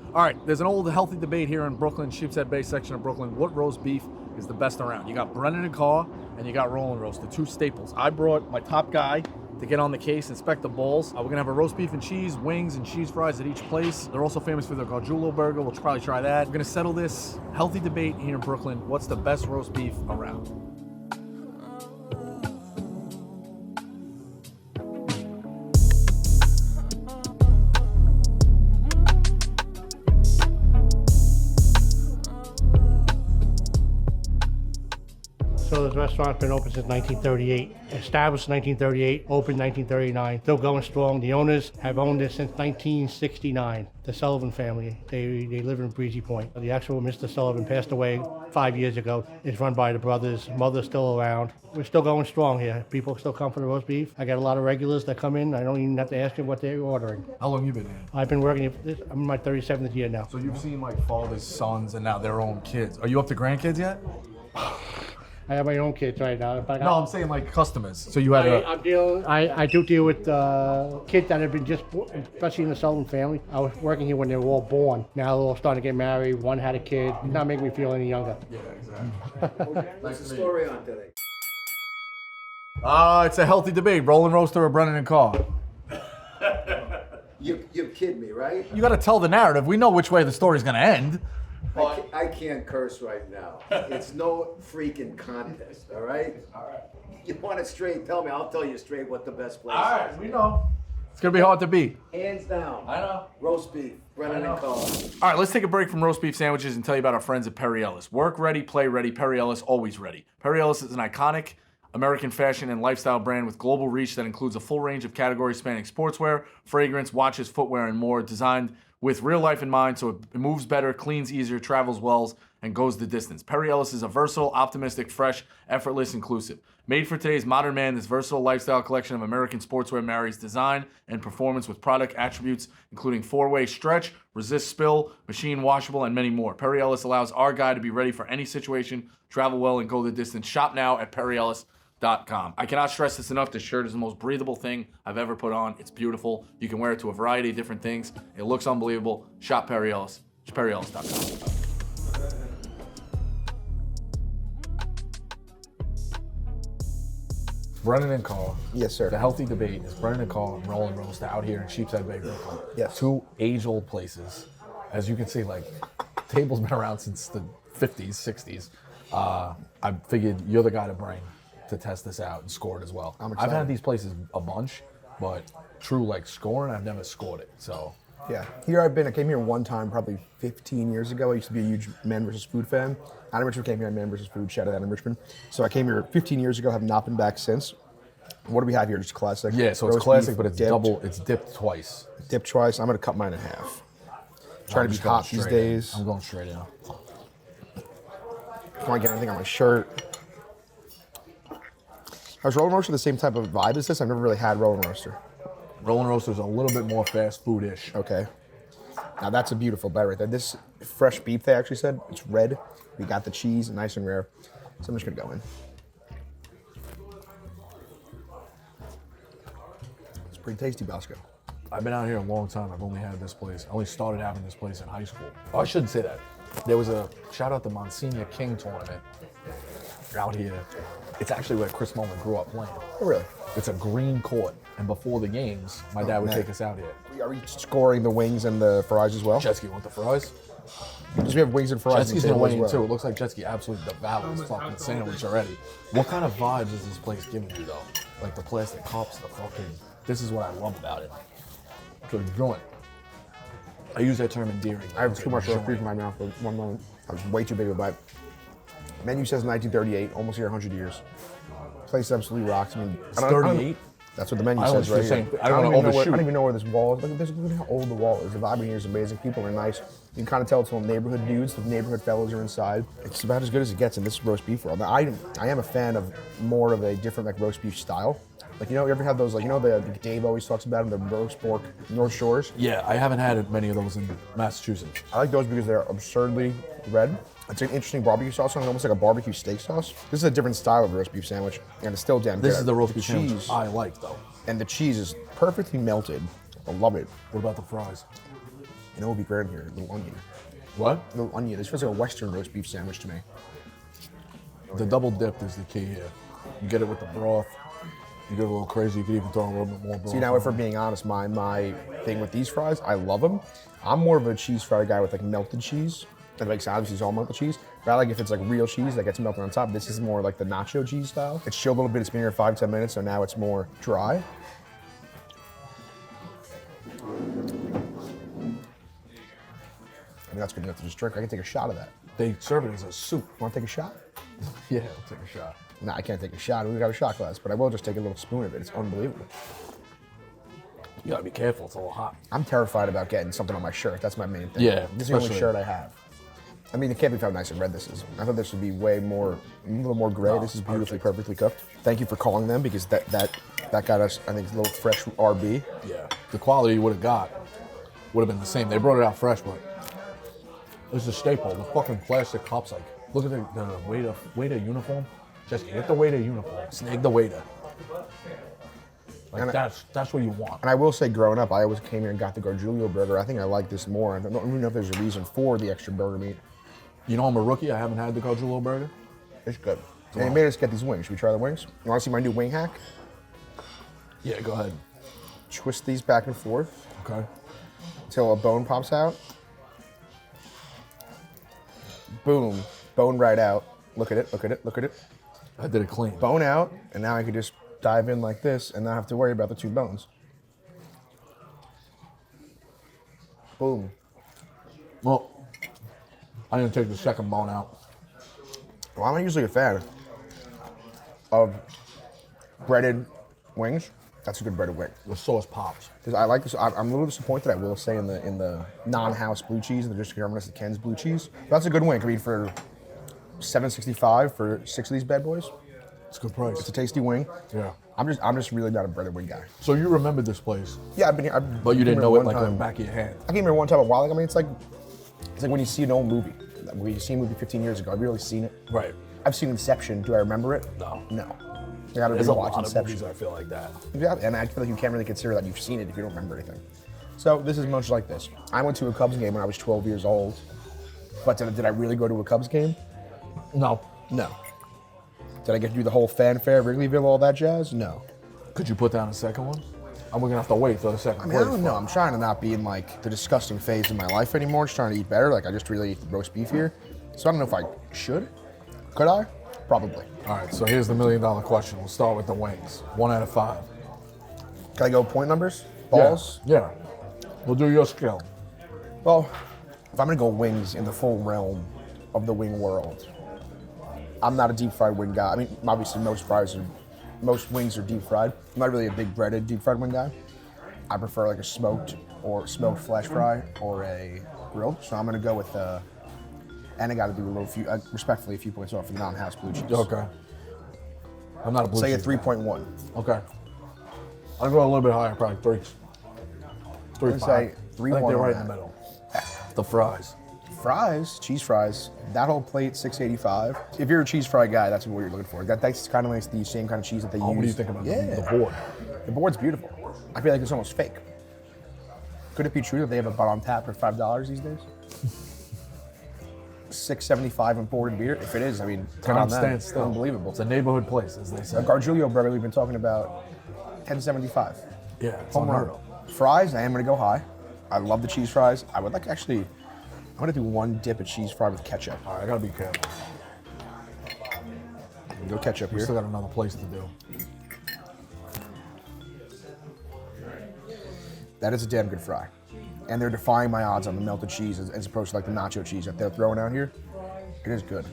All right, there's an old healthy debate here in Brooklyn, Sheepshead Bay section of Brooklyn. What roast beef is the best around? You got Brennan and Carr, and you got Roll and Roast, the two staples. I brought my top guy to get on the case, inspect the bowls. We're gonna have a roast beef and cheese, wings and cheese fries at each place. They're also famous for their Gargiulo burger. We'll probably try that. We're gonna settle this healthy debate here in Brooklyn. What's the best roast beef around? So this restaurant's been open since 1938. Established in 1938, opened 1939, still going strong. The owners have owned it since 1969. The Sullivan family, they live in Breezy Point. The actual Mr. Sullivan passed away 5 years ago. It's run by the brothers. Mother's still around. We're still going strong here. People still come for the roast beef. I got a lot of regulars that come in. I don't even have to ask them what they're ordering. How long you been here? I've been working here, I'm in my 37th year now. So you've seen like fathers, sons, and now their own kids. Are you up to grandkids yet? I have my own kids right now. But No, I'm saying like customers. So you had I do deal with kids that have been just born, especially in the Sullivan family. I was working here when they were all born. Now they're all starting to get married. One had a kid. It's not making me feel any younger. Yeah, exactly. What's the story on today? It's a healthy debate. Roll and Roaster or Brennan and Carr? You're kidding me, right? You got to tell the narrative. We know which way the story's going to end. I can't curse right now. It's no freaking contest, all right? All right. You want it straight, tell me. I'll tell you straight what the best place is. We know. It's going to be hard to beat. Hands down. I know. Roast beef, Brennan and Carr. All right, let's take a break from roast beef sandwiches and tell you about our friends at Perry Ellis. Work ready, play ready, Perry Ellis, always ready. Perry Ellis is an iconic American fashion and lifestyle brand with global reach that includes a full range of categories spanning sportswear, fragrance, watches, footwear, and more, designed with real life in mind so it moves better, cleans easier, travels well, and goes the distance. Perry Ellis is a versatile, optimistic, fresh, effortless, inclusive. Made for today's modern man, this versatile lifestyle collection of American sportswear marries design and performance with product attributes including four-way stretch, resist spill, machine washable, and many more. Perry Ellis allows our guy to be ready for any situation, travel well, and go the distance. Shop now at perryellis.com. I cannot stress this enough. This shirt is the most breathable thing I've ever put on. It's beautiful. You can wear it to a variety of different things. It looks unbelievable. Shop Perry Ellis. It's perryellis.com. Brennan and Carr. Yes, sir. The healthy debate is Brennan and Carr and Roll and Roast out here in Sheepshead Bay, Brooklyn. Yes. Two age-old places. As you can see, like, table's been around since the 50s, 60s. I figured you're the guy to bring to test this out and score it as well. I've had these places a bunch, but true like scoring, I've never scored it. So yeah, here I've been. I came here one time, probably 15 years ago. I used to be a huge Men versus Food fan. Adam Richmond came here on Men versus Food. Shout out Adam Richmond. So I came here 15 years ago. Have not been back since. What do we have here? Just classic. yeah, so it's roast classic, beef, but it's dipped, double. It's dipped twice. Dipped twice. I'm gonna cut mine in half. Trying to be just going hot these straight in. days. I'm going straight in. Don't want to get anything on my shirt. Has Roll and Roaster the same type of vibe as this? I've never really had Roll and Roaster. Roll and Roaster's a little bit more fast food-ish. Okay. Now that's a beautiful bite right there. This fresh beef, they actually said, it's red. We got the cheese, nice and rare. So I'm just gonna go in. It's pretty tasty, Bosco. I've been out here a long time. I've only had this place. I only started having this place in high school. Oh, I shouldn't say that. There was a shout out to Monsignor King tournament out here. It's actually where Chris Mullin grew up playing. Oh, really? It's a green court, and before the games, my dad would take us out here. Are we scoring the wings and the fries as well? Jetski, want the fries? Because we have wings and fries. Jetski's on the gonna table weigh as in well. too. It looks like Jetski absolutely devours fucking sandwich already. What kind of vibes is this place giving you though? Like the plastic cups, the fucking. This is what I love about it. It's a joint. I use that term endearing. I have It's too a much roast beef joint. in my mouth for one moment. I was way too big of a bite. Menu says 1938, almost here 100 years. Place absolutely rocks. I mean, It's 38? That's what the menu I says was right just here. saying, I don't wanna even know overshoot. I don't even know where this wall is. Look at how old the wall is. The vibe in here is amazing. People are nice. You can kind of tell it's all neighborhood dudes. The neighborhood fellas are inside. It's about as good as it gets in this roast beef world. Now, I am a fan of more of a different like roast beef style. Like, you know, you ever have those, like, you know, the Dave always talks about them, the roast pork North Shores? Yeah, I haven't had many of those in Massachusetts. I like those because they're absurdly red. It's an interesting barbecue sauce, almost like a barbecue steak sauce. This is a different style of roast beef sandwich, and it's still damn good. This is the roast beef cheese, sandwich I like though. and the cheese is perfectly melted. I love it. What about the fries? You know what would be great in here? A little onion. What? A little onion. This feels like a Western roast beef sandwich to me. The double dip is the key here. You get it with the broth. You get a little crazy. You could even throw a little bit more broth. See, now if we're being honest, my thing with these fries, I love them. I'm more of a cheese fry guy with like melted cheese. And like obviously it's all melted cheese. But I like if it's like real cheese that gets melted on top. This is more like the nacho cheese style. It's chilled a little bit. It's been here 5-10 minutes, so now it's more dry. I think that's good enough to just drink. I can take a shot of that. They serve it as a soup. Want to take a shot? Yeah, I'll take a shot. Nah, I can't take a shot. We got a shot glass, but I will just take a little spoon of it. It's unbelievable. You gotta be careful. It's a little hot. I'm terrified about getting something on my shirt. That's my main thing. Yeah, This is the only especially- shirt I have. I mean, it can't be how nice and red this is. I thought this would be way more, a little more gray. No, This is beautifully, perfectly cooked. Thank you for calling them because that got us, I think, a little fresh RB. Yeah. The quality you would have got would have been the same. They brought it out fresh, but it's a staple. The fucking plastic cups, like, look at the waiter uniform. Just get the waiter uniform. Snag the waiter. Like, And that's what you want. And I will say, growing up, I always came here and got the Gargiulo burger. I think I like this more. I don't even know if there's a reason for the extra burger meat. You know I'm a rookie. I haven't had the Gargiulo burger. It's good. And he made us get these wings. Should we try the wings? You want to see my new wing hack? Yeah, go ahead. Twist these back and forth Okay. until a bone pops out. Boom. Bone right out. Look at it, look at it, look at it. I did it clean. Bone out, and now I can just dive in like this and not have to worry about the two bones. Boom. Well, I didn't take the second bone out. Well, I'm usually a fan of breaded wings. That's a good breaded wing. The sauce pops. Because I like this. I'm a little disappointed, I will say, in the non-house blue cheese, and just German the Ken's blue cheese. But that's a good wing. I mean, for $7.65 for 6 of these bad boys, It's a good price. it's a tasty wing. Yeah. I'm just really not a breaded wing guy. So you remembered this place, Yeah, I've been here. but you didn't know it like time. on the back of your hand. I came here one time a while ago. I mean, it's like when you see an old movie. When you see a movie 15 years ago, I've really seen it. Right. I've seen Inception. Do I remember it? No. No. I gotta There's a rewatch lot of Inception. movies I feel like that. Yeah, and I feel like you can't really consider that you've seen it if you don't remember anything. So this is much like this. I went to a Cubs game when I was 12 years old, but did I really go to a Cubs game? No. No. Did I get to do the whole fanfare, Wrigleyville, all that jazz? No. Could you put down a second one? I'm gonna have to wait for the second I mean, I plate. don't know. I'm trying to not be in like the disgusting phase of my life anymore. Just trying to eat better. Like I just really eat roast beef here. So I don't know if I should. Could I? Probably. All right, so here's the $1 million question. We'll start with the wings. 1 out of 5. Can I go point numbers? Balls? Yeah. We'll do your scale. Well, if I'm gonna go wings in the full realm of the wing world, I'm not a deep fried wing guy. I mean, obviously most wings are deep fried. I'm not really a big breaded deep fried wing guy. I prefer like a smoked flash fry or a grilled. So I'm gonna go with and I gotta do a little few, respectfully, a few points off for the non-house blue cheese. Okay. I'm not a blue Say a cheese 3.1. guy. Okay. I'll go a little bit higher, probably 3. 3, gonna 5. say I think 3.1 they're right on in the that. middle. The fries. Fries, cheese fries, that whole plate, $6.85. If you're a cheese fry guy, that's what you're looking for. That's kind of like the same kind of cheese that they use. What do you think about the board? The board's beautiful. I feel like it's almost fake. Could it be true that they have a bar on tap for $5 these days? $6.75 imported beer? If it is, I mean, good on Time them. stands still. Unbelievable. It's a neighborhood place, as they A say. Gargiulo burger we've been talking about, $10.75. Yeah, it's Home unheard run. of. Fries, I am gonna go high. I love the cheese fries. I would like I'm gonna do one dip of cheese fry with ketchup. All right, I gotta be careful. Go ketchup We here. still got another place to do. That is a damn good fry. And they're defying my odds on the melted cheese as opposed to like the nacho cheese that they're throwing out here. It is good.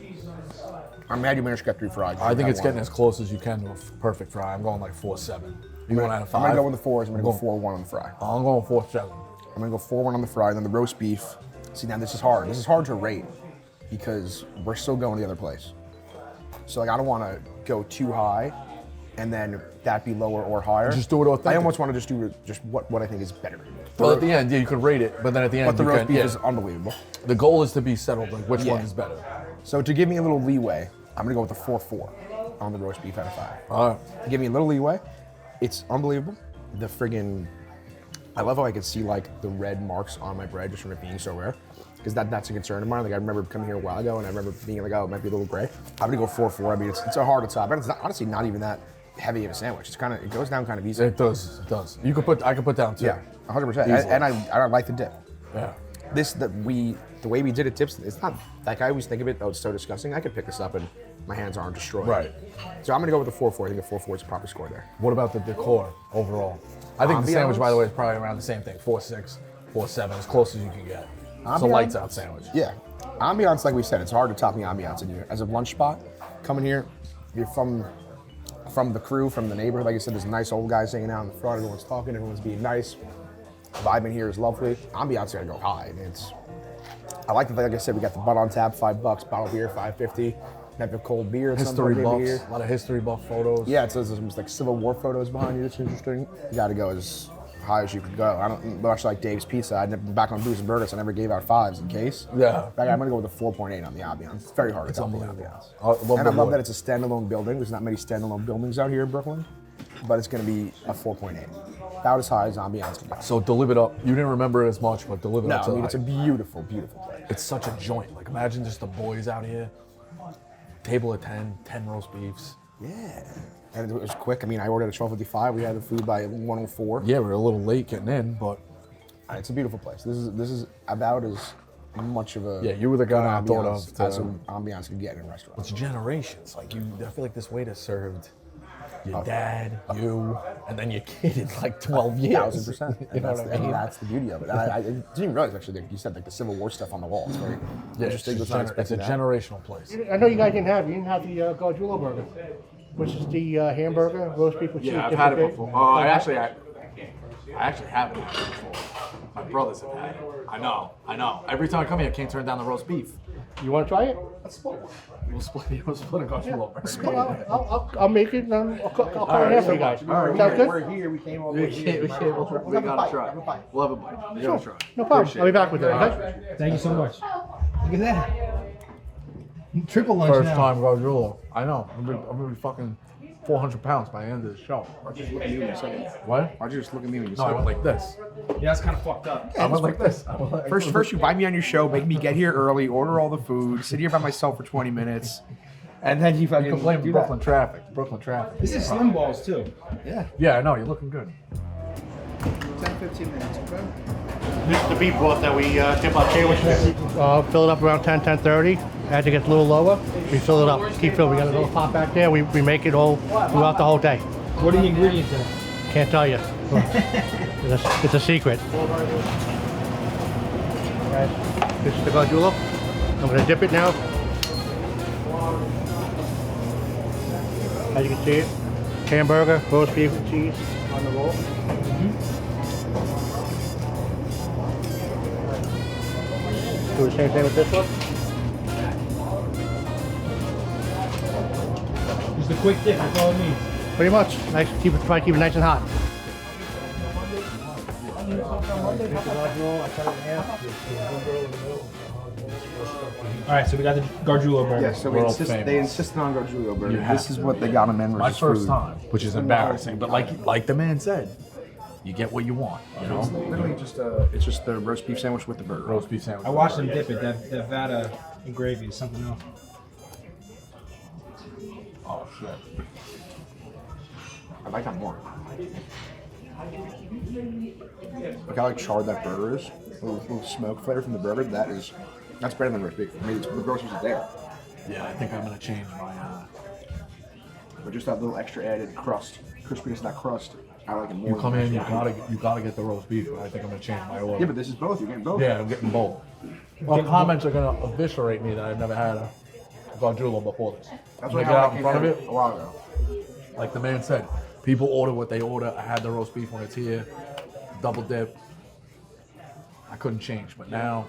I'm mad you managed to get 3 fries. I think it's getting as close as you can to a perfect fry. I'm going like 4.7. You going out of 5? I'm gonna go with the 4s. I'm gonna go 4-1 on the fry. I'm going 4.7. I'm gonna go 4-1 on the fry, and then the roast beef. See, now this is hard. This is hard to rate because we're still going to the other place. So like, I don't want to go too high, and then that be lower or higher. Just do it authentic. I almost want to just do what I think is better. Well, at the end, yeah, you could rate it, but then at the end, But the you roast can, beef yeah. is unbelievable. The goal is to be settled, like which Yeah. one is better. So to give me a little leeway, I'm gonna go with a 4-4 on the roast beef out of 5. All right. To give me a little leeway, it's unbelievable. The friggin' I love how I can see like the red marks on my bread just from it being so rare. Because that's a concern of mine. Like I remember coming here a while ago and I remember being like, oh, it might be a little gray. I'm gonna go 4-4. I mean, it's a hard to top. And it's honestly not even that heavy of a sandwich. It goes down kind of easy. It does. I can put down 2. Yeah, 100%. And I like the dip. Yeah. The way we did it dips, it's not like I always think of it, oh, it's so disgusting. I could pick this up and my hands aren't destroyed. Right. So I'm gonna go with the 4-4. I think the 4-4 is a proper score there. What about the decor overall? I think the Ambiance? sandwich, by the way, is probably around the same thing. 4.6, 4.7, as close as you can get. It's a lights out sandwich. Yeah. Ambiance, like we said, it's hard to top the ambiance in here. As a lunch spot, coming here, you're from the crew, from the neighborhood. Like I said, there's nice old guys hanging out in the front. Everyone's talking, everyone's being nice. Vibe in here is lovely. Ambiance gotta go high. I like the, like I said, we got the butt on tap, $5, bottle beer, $5.50. Have a cold beer. History buffs, a lot of history buff photos. Yeah, there's like Civil War photos behind you. That's interesting. You gotta go as high as you could go. I don't much like Dave's Pizza. I never back on Booze and Burgers. I never gave out 5s in case. Yeah. I'm gonna go with a 4.8 on the ambiance. It's very hard to top the ambiance. I love that it's a standalone building. There's not many standalone buildings out here in Brooklyn, but it's gonna be a 4.8. About as high as ambiance can go. So to live it up, you didn't remember it as much, but to live it No, up I to mean the it's a hype. beautiful, beautiful place. It's such a joint. Like imagine just the boys out here. Table of 10 roast beefs. Yeah. And it was quick. I mean, I ordered at 12:55. We had the food by 1:04. Yeah, we were a little late getting in, but It's a beautiful place. This is about as much of a yeah, you were the guy I thought ambiance of. as an ambiance can get in a restaurant. It's generations. Like I feel like this waiter served your dad, you, and then your kid in like 12 years. 1,000%. You know what I mean? And that's the beauty of it. And I didn't even realize actually that you said like the Civil War stuff on the wall. It's very interesting. It's a that. generational place. I know you guys didn't have the Gargiulo burger, which is the hamburger, roast beef with cheese. Yeah, I've had it before. Oh, I actually haven't had it before. My brothers have had it. I know. Every time I come here, I can't turn down the roast beef. You want to try it? We'll split a Gargiulo burger. Well, I'll make it and I'll cut it in half for you guys. Sounds good? We're here. We came all the We way here. gotta try. We'll have a bite. We gotta try. No problem. I'll be back with that, okay? Thank you so much. Look at that. Triple lunch First now. time Gargiulo. I know. I'm gonna be fucking 400 pounds by the end of the show. Why'd you just look at me when you said it? What? Why'd you just look at me when you No, said I it? went like this. Yeah, that's kind of fucked up. I went like this. First you buy me on your show, make me get here early, order all the food, sit here by myself for 20 minutes, and then you fucking complain do Brooklyn traffic. Brooklyn traffic. This is slim balls too. Yeah, I know. You're looking good. 10-15 minutes, okay? This is the beef broth that we dip our sandwiches. Fill it up around 10:30. As it gets a little lower, we fill it up. Keep filling. We got a little pot back there. We make it all throughout the whole day. What are the ingredients in it? Can't tell you. It's a secret. Right. This is the Gargiulo. I'm going to dip it now. As you can see it, hamburger, roast beef with cheese on the roll. Do the same thing with this one. Just a quick dip, that's all it needs. Pretty much. Nice. Try to keep it nice and hot. All right, so we got the Gargiulo burger. Yeah, so they insisted on Gargiulo burger. have This is to. what they got on men My versus first food. time, which is embarrassing, but like the man said, you get what you want. You know, It's literally just the roast beef sandwich with the burger. roast beef sandwich. I watched them dip it. That Vada and gravy is something else. Oh shit. I like that more. Look how like charred that burger is. A little smoke flavor from the burger. That's better than roast beef. I mean, the roast beef is there, Yeah, I think I'm gonna change my. but just that little extra added crust, crispiness in that crust. I like it more. You than come in, you roast beef. gotta get the roast beef. But I think I'm gonna change my order. Yeah, but this is both. You're getting both. Yeah, I'm getting both. Well, comments are gonna eviscerate me that I've never had a Gargiulo before this. That's When what I get I out in front of it. a while ago. Like the man said, people order what they order. I had the roast beef when it's here, double dip. I couldn't change, but now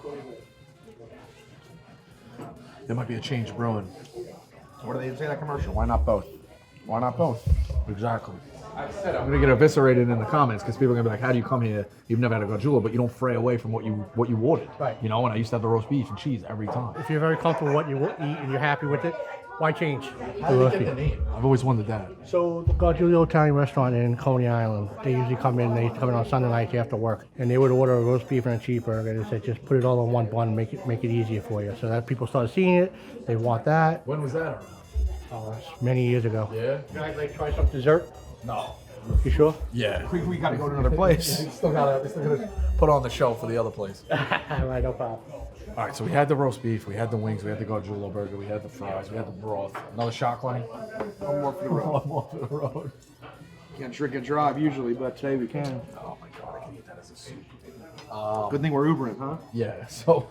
there might be a change brewing. What do they say in that commercial? Why not both? Why not both? Exactly. I said I'm gonna get eviscerated in the comments because people are gonna be like, "How do you come here? You've never had a Gargiulo, but you don't fray away from what you ordered." Right. You know, and I used to have the roast beef and cheese every time. If you're very comfortable with what you eat and you're happy with it, Why change? How did they get the name? I've always wondered that. So the Gargiulo Italian restaurant in Coney Island, they usually come in on Sunday nights after work, and they would order a roast beef and a cheeseburger. They said just put it all in one bun, make it easier for you. So that people started seeing it, they want that. When was that around? That's many years ago. Yeah? You guys like try some dessert? No. You sure? Yeah. We got to go to another place. We still gotta put on the show for the other place. Right, no problem. All right, so we had the roast beef, we had the wings, we had the Gargiulo burger, we had the fries, we had the broth. Another shot, Glenny? One more for the road. One more for the road. Can't drink and drive usually, but today we can. Oh my God, I can eat that as a soup. Good thing we're Ubering, huh? Yeah, so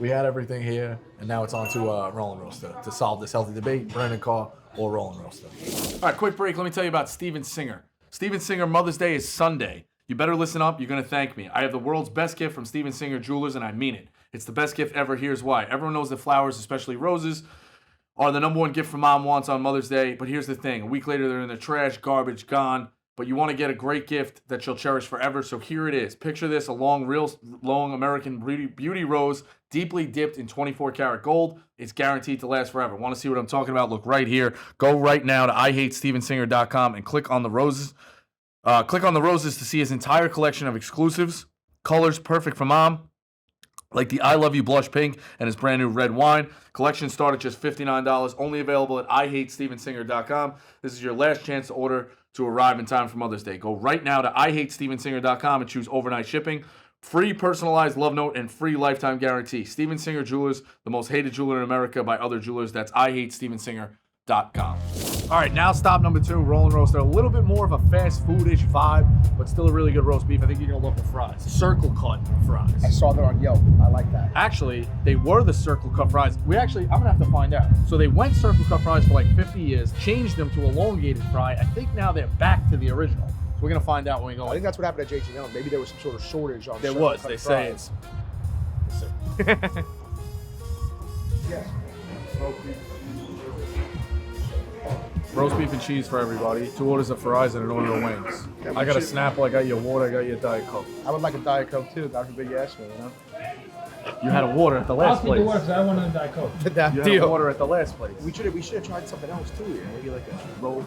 we had everything here, and now it's on to Rolling Roaster to solve this healthy debate, Brennan Carr or Rolling Roaster. All right, quick break. Let me tell you about Steven Singer. Steven Singer Mother's Day is Sunday. You better listen up. You're going to thank me. I have the world's best gift from Steven Singer Jewelers, and I mean it. It's the best gift ever. Here's why. Everyone knows that flowers, especially roses, are the number one gift for mom wants on Mother's Day. But here's the thing. A week later, they're in the trash, garbage, gone. But you want to get a great gift that you'll cherish forever. So here it is. Picture this, a long American beauty rose, deeply dipped in 24-karat gold. It's guaranteed to last forever. Want to see what I'm talking about? Look right here. Go right now to IHateStevenSinger.com and click on the roses. Click on the roses to see his entire collection of exclusives, colors perfect for mom, like the I Love You Blush Pink and his brand new red wine. Collection start at just $59, only available at IHateStevenSinger.com. This is your last chance to order to arrive in time for Mother's Day. Go right now to IHateStevenSinger.com and choose overnight shipping, free personalized love note, and free lifetime guarantee. Steven Singer Jewelers, the most hated jeweler in America by other jewelers. That's IHateStevenSinger.com. All right, now stop number 2, Rolling Roaster. A little bit more of a fast food-ish vibe, but still a really good roast beef. I think you're gonna love the fries. Circle cut fries. I saw that on Yelp. I like that. Actually, they were the circle cut fries. I'm gonna have to find out. So they went circle cut fries for like 50 years, changed them to elongated fry. I think now they're back to the original. So we're gonna find out when we go. I think that's what happened at JT Allen. Maybe there was some sort of shortage on. There circle was. cut They say fries. it's. Yes. Roast beef and cheese for everybody. 2 orders of fries and an order of wings. I got a Snapple, I got your water, I got your Diet Coke. I would like a Diet Coke too. God forbid you ask me, you know? You had a water at the last place. I want a Diet Coke. That You had a water at the last place. We should have tried something else too here. Maybe like a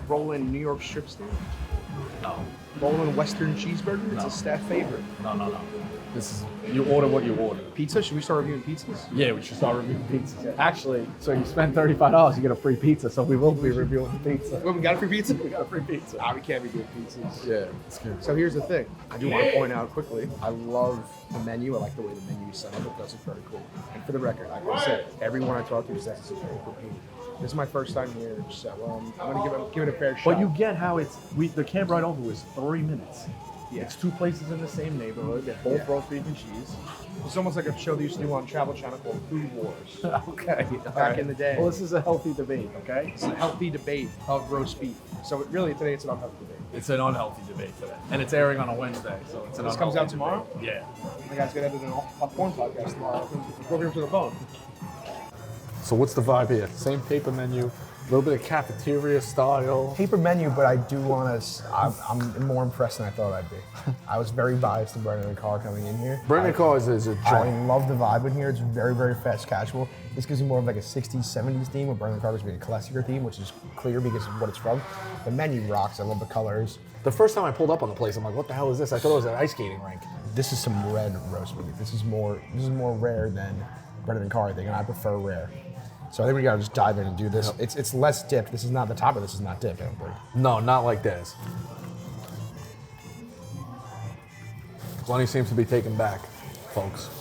rolling New York strip steak. No. Rolling Western cheeseburger. It's a staff favorite. No. This is, you order what you order. Pizza? Should we start reviewing pizzas? Yeah, we should start reviewing pizzas. Actually, so you spend $35, you get a free pizza, so we will be reviewing pizza. Well, we got a free pizza? We got a free pizza. We can't review pizzas. Yeah, it's good. So here's the thing. I do want to point out quickly, I love the menu. I like the way the menu is set up. It does look very cool. And for the record, like I said, everyone I talk to says it's very cool. This is my first time here, so I'm going to give it a fair shot. But you get how the cab ride over was 3 minutes. Yeah. It's 2 places in the same neighborhood. They're both roast beef and cheese. It's almost like a show they used to do on Travel Channel called Food Wars. Okay. Back in the day. Well, this is a healthy debate, okay? It's a healthy debate of roast beef. So really, today it's an unhealthy debate. It's an unhealthy debate today. And it's airing on a Wednesday, so it's an This comes unhealthy out tomorrow? debate. Yeah. The guy's going to edit a porn podcast tomorrow. Go him to the phone. So what's the vibe here? Same paper menu, a little bit of cafeteria style. Paper menu, but I do want to. I'm more impressed than I thought I'd be. I was very biased to Brennan Carr coming in here. Brennan Carr is a I joint. love the vibe in here. It's very, very fast casual. This gives me more of like a 60s, 70s theme, where Brennan Carr was being a classicer theme, which is clear because of what it's from. The menu rocks. I love the colors. The first time I pulled up on the place, I'm like, what the hell is this? I thought it was an ice skating rink. This is some red roast beef. This is more rare than Brennan Carr, I think, and I prefer rare. So I think we gotta just dive in and do this. It's less dipped. This is not the top of this is not dipped, I don't think. No, not like this. Glenny seems to be taken back, folks.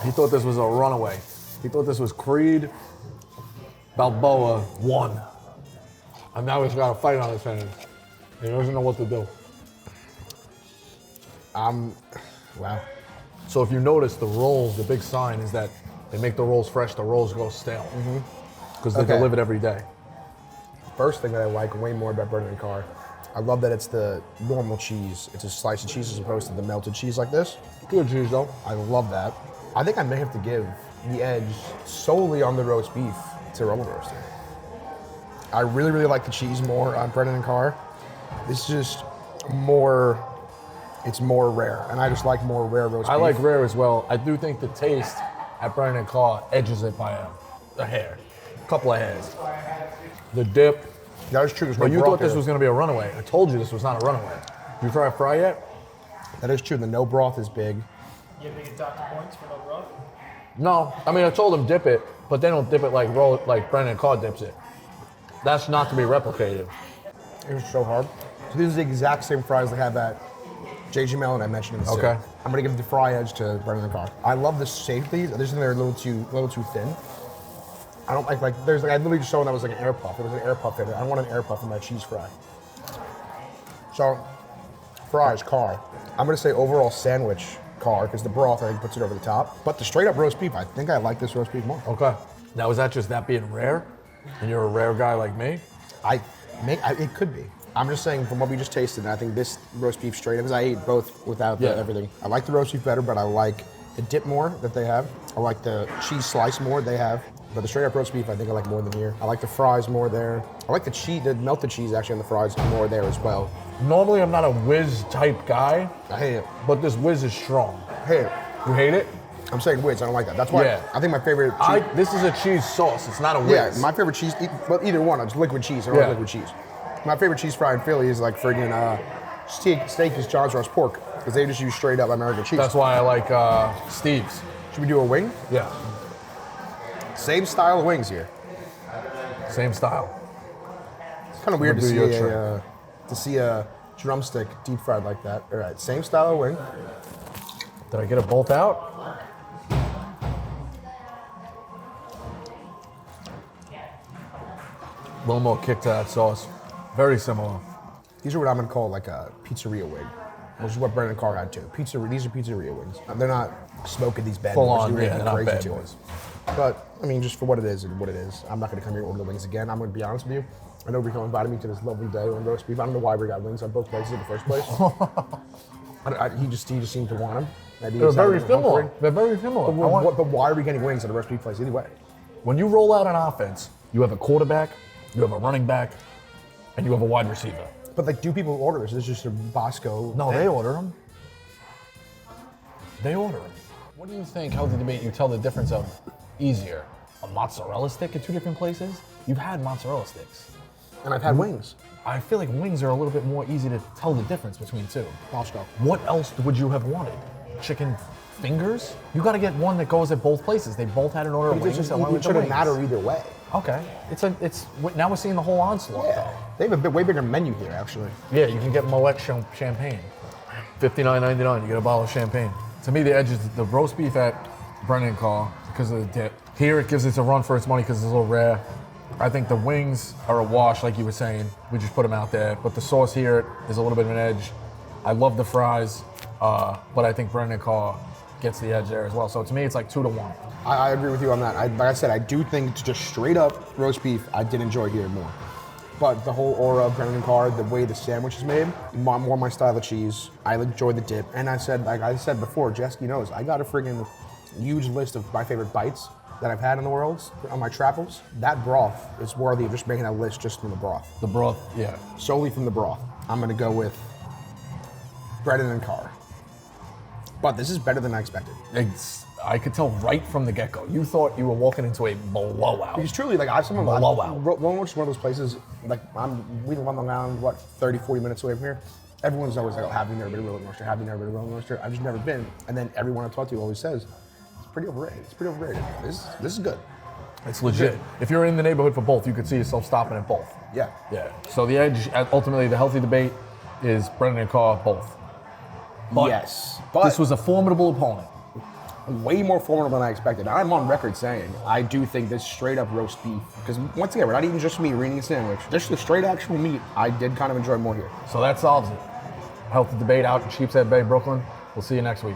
He thought this was a runaway. He thought this was Creed Balboa 1. And now he's got a fight on his hands. He doesn't know what to do. Wow. So if you notice the rolls, the big sign is that they make the rolls fresh, the rolls go stale. Because they deliver it every day. First thing that I like way more about Brennan Carr, I love that it's the normal cheese. It's a slice of cheese as opposed to the melted cheese like this. Good cheese though. I love that. I think I may have to give the edge solely on the roast beef to Rolling Roaster. I really, really like the cheese more on Brennan Carr. It's just more, it's more rare. And I just like more rare roast beef. I like rare as well. I do think the taste at Brennan Carr edges it by a hair. couple of hairs. The dip. That is true. There's no But you broth thought this here. was going to be a runaway. I told you this was not a runaway. You try a fry yet? That is true. The no broth is big. You have to get Dr. Points for no broth? No. I mean, I told them dip it, but they don't dip it like roll it like Brennan Carr dips it. That's not to be replicated. It was so hard. So these are the exact same fries they have at JG Mellon I mentioned in the Okay. city. I'm gonna give the fry edge to Brennan Carr. I love the shape of these. I just think they're a little too thin. I don't like there's like I literally just saw one that was like an air puff. There was an air puff in it. I don't want an air puff in my cheese fry. So fries, Carr. I'm gonna say overall sandwich Carr because the broth I think puts it over the top. But the straight up roast beef, I think I like this roast beef more. Okay. Now, is that just that being rare? And you're a rare guy like me? It could be. I'm just saying from what we just tasted, I think this roast beef straight up, because I ate both without Yeah. everything. I like the roast beef better, but I like the dip more that they have. I like the cheese slice more they have. But the straight up roast beef I think I like more than here. I like the fries more there. I like the melted cheese actually on the fries more there as well. Normally, I'm not a whiz type guy, I hate it. but this whiz is strong. I hate it. You hate it? I'm saying whiz, I don't like that. That's why Yeah. I think my favorite cheese. This is a cheese sauce. It's not a Yeah, whiz. my favorite cheese, well, either one, it's liquid cheese. I don't Yeah. like liquid cheese. My favorite cheese fry in Philly is like friggin' steak is John's roast pork, because they just use straight up American cheese. That's why I like Steve's. Should we do a wing? Yeah. Same style of wings here. Same style. It's kind of weird to do see your a drumstick deep fried like that. All right, same style of wing. Did I get it both out? A little more kick to that sauce. Very similar. These are what I'm gonna call like a pizzeria wing, which is what Brennan Carr had too. These are pizzeria wings. They're not smoking these bad Full boys, on, doing yeah, anything they're not crazy bad to boys. it. But I mean, just for what it is and what it is, I'm not gonna come here and order the wings again. I'm gonna be honest with you. I know Rico invited me to this lovely day on roast beef. I don't know why we got wings on both places in the first place. He just seemed to want them. Maybe They're he's not very even similar. hungry. They're very similar. But why are we getting wings at a roast beef place anyway? When you roll out an offense, you have a quarterback, you have a running back, and you have a wide receiver. But like, do people order this? Is this just a Bosco? No, thing? they order them. They order them. What do you think, healthy debate, you tell the difference of easier? A mozzarella stick at two different places? You've had mozzarella sticks. And I've had wings. I feel like wings are a little bit more easy to tell the difference between two. Bosco. What else would you have wanted? Chicken fingers? You got to get one that goes at both places. They both had an order of wings. It so why would the shouldn't wings? matter either way. Okay. Now we're seeing the whole onslaught. Yeah. They have a way bigger menu here, actually. Yeah, you can get Moet champagne. $59.99, you get a bottle of champagne. To me, the edge is the roast beef at Brennan Carr because of the dip. Here, it gives it a run for its money because it's a little rare. I think the wings are a wash, like you were saying. We just put them out there. But the sauce here is a little bit of an edge. I love the fries, but I think Brennan Carr gets the edge there as well. So to me, it's like 2-1. I agree with you on that. Like I said, I do think just straight up roast beef, I did enjoy here more. But the whole aura of Brennan Carr, the way the sandwich is made, more my style of cheese. I enjoy the dip. And I said, like I said before, Jesky knows, I got a friggin' huge list of my favorite bites that I've had in the world on my travels. That broth is worthy of just making a list just from the broth. The broth, yeah. Solely from the broth. I'm gonna go with Brennan Carr. But this is better than I expected. I could tell right from the get-go. You thought you were walking into a blowout. Because truly, like I've Blowout. Rolling is one of those places, like we live on Long Island, what, 30, 40 minutes away from here. Everyone's always like, oh, have you never been to Rolling Oyster? Have you never been to Rolling Oyster? I've just never been. And then everyone I talk to always says, it's pretty overrated. It's pretty overrated. This is good. It's legit. If you're in the neighborhood for both, you could see yourself stopping at both. Yeah. Yeah. So the edge, ultimately, the healthy debate is Brennan Carr both. But yes. But this was a formidable opponent. way more formidable than I expected. I'm on record saying I do think this straight up roast beef, because once again, we're not eating just meat, we're eating a sandwich. Just the straight actual meat, I did kind of enjoy more here. So that solves it. Healthy debate out in Sheepshead Bay, Brooklyn. We'll see you next week.